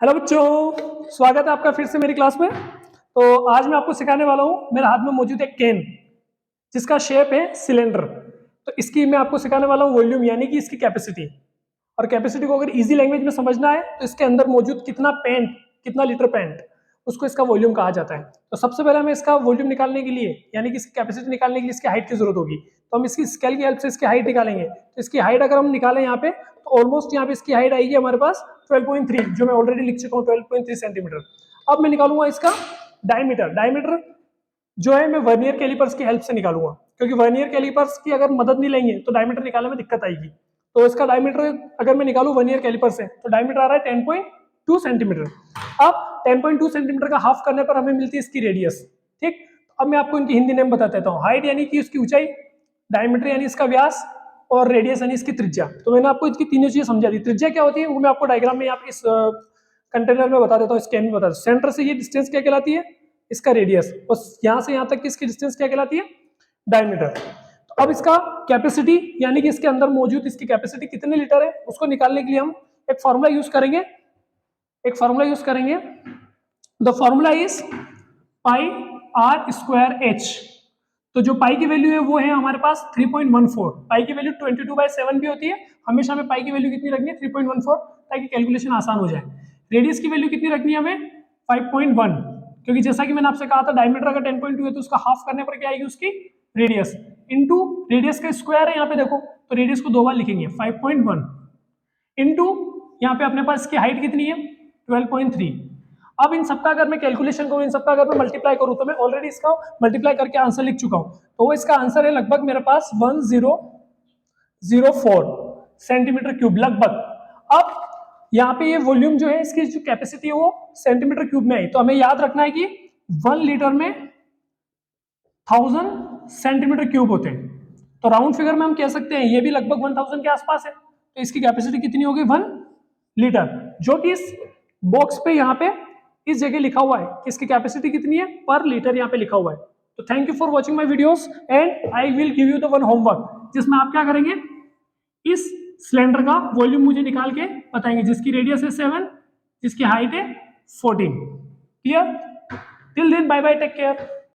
Hello बच्चों, स्वागत है आपका फिर से मेरी क्लास में। तो आज मैं आपको सिखाने वाला हूँ, मेरे हाथ में मौजूद है कैन जिसका शेप है सिलेंडर। तो इसकी मैं आपको सिखाने वाला हूँ वॉल्यूम यानी कि इसकी कैपेसिटी। और कैपेसिटी को अगर इजी लैंग्वेज में समझना है तो इसके अंदर मौजूद कितना लीटर पेंट, उसको इसका वॉल्यूम कहा जाता है। तो सबसे पहले हमें इसका वॉल्यूम निकालने के लिए यानी कि इसकी कैपेसिटी निकालने के लिए इसकी हाइट की जरूरत होगी। तो हम इसकी स्केल की हेल्प से इसकी हाइट निकालेंगे। तो इसकी हाइट अगर हम निकालें यहाँ पे तो ऑलमोस्ट यहाँ पे इसकी हाइट आएगी हमारे पास 12.3, जो मैं ऑलरेडी लिख चुका हूँ 12.3 सेंटीमीटर। अब मैं निकालूंगा इसका डायमीटर जो है मैं वर्नियर कैलिपर्स की हेल्प से निकालूंगा, क्योंकि वर्नियर कैलिपर्स की अगर मदद नहीं लेंगे तो डायमीटर निकालने में दिक्कत आएगी। तो इसका डायमीटर अगर मैं निकालूं वर्नियर कैलिपर से तो डायमीटर आ रहा है 10.2 सेंटीमीटर। अब 10.2 सेंटीमीटर का हाफ करने पर हमें मिलती है इसकी रेडियस। ठीक, अब मैं आपको इनकी हिंदी नेम बता देता हूँ। हाइट यानी कि उसकी ऊंचाई, डायमीटर यानी इसका व्यास, और रेडियस यानी इसकी त्रिज्या। तो मैंने आपको इसकी तीनों चीजें समझा दी। त्रिज्या क्या होती है वो मैं आपको डायग्राम में यहाँ पे इस कंटेनर में बता देता हूँ, स्कैन में बता देता हूँ। सेंटर से ये डिस्टेंस क्या कहलाती है, इसका रेडियस, और यहाँ से यहाँ तक की इसकी डिस्टेंस क्या कहलाती है, डायमीटर। तो अब इसका कैपेसिटी यानी कि इसके अंदर मौजूद इसकी कैपेसिटी कितने लीटर है उसको निकालने के लिए हम एक फॉर्मूला यूज करेंगे। The formula is pi r square h. तो जो पाई की वैल्यू है वो है हमारे पास 3.14। पाई की वैल्यू 22/7 भी होती है। हमेशा हमें पाई की वैल्यू कितनी रखनी है, 3.14, ताकि कैलकुलेशन आसान हो जाए। रेडियस की वैल्यू कितनी रखनी है हमें, 5.1, क्योंकि जैसा कि मैंने आपसे कहा था डायमीटर अगर 10.2 है तो उसका हाफ करने पर क्या आएगी उसकी रेडियस, इनटू रेडियस का स्क्वायर है यहाँ पे देखो, तो रेडियस को दो बार लिखेंगे 5.1 इनटू यहाँ पे अपने पास इसकी हाइट कितनी है 12.3। अब इन सबका अगर मैं कैलकुलेशन करूं, इन सबका अगर मैं मल्टीप्लाई करूं, तो मैं ऑलरेडी इसका मल्टीप्लाई करके आंसर लिख चुका हूं। तो इसका आंसर है लगभग मेरे पास 1004 सेंटीमीटर क्यूब लगभग। अब यहाँ पे ये वॉल्यूम जो है इसकी जो कैपेसिटी है वो सेंटीमीटर क्यूब में है। तो हमें याद रखना है कि 1 लीटर में 1000 सेंटीमीटर क्यूब होते हैं। तो राउंड फिगर में हम कह सकते हैं ये भी लगभग 1000 के आसपास है। तो इसकी कैपेसिटी कितनी होगी 1 लीटर, जो कि इस बॉक्स पे यहाँ पे इस जगह लिखा हुआ है कि इसकी कैपेसिटी कितनी है पर लीटर, यहाँ पे लिखा हुआ है। तो thank you for watching my videos and I will give you the one homework, जिसमें आप क्या करेंगे, इस सिलेंडर का वॉल्यूम मुझे निकाल के बताएंगे, जिसकी रेडियस है 7, जिसकी हाइट है 14। Clear? Till then bye bye, take care.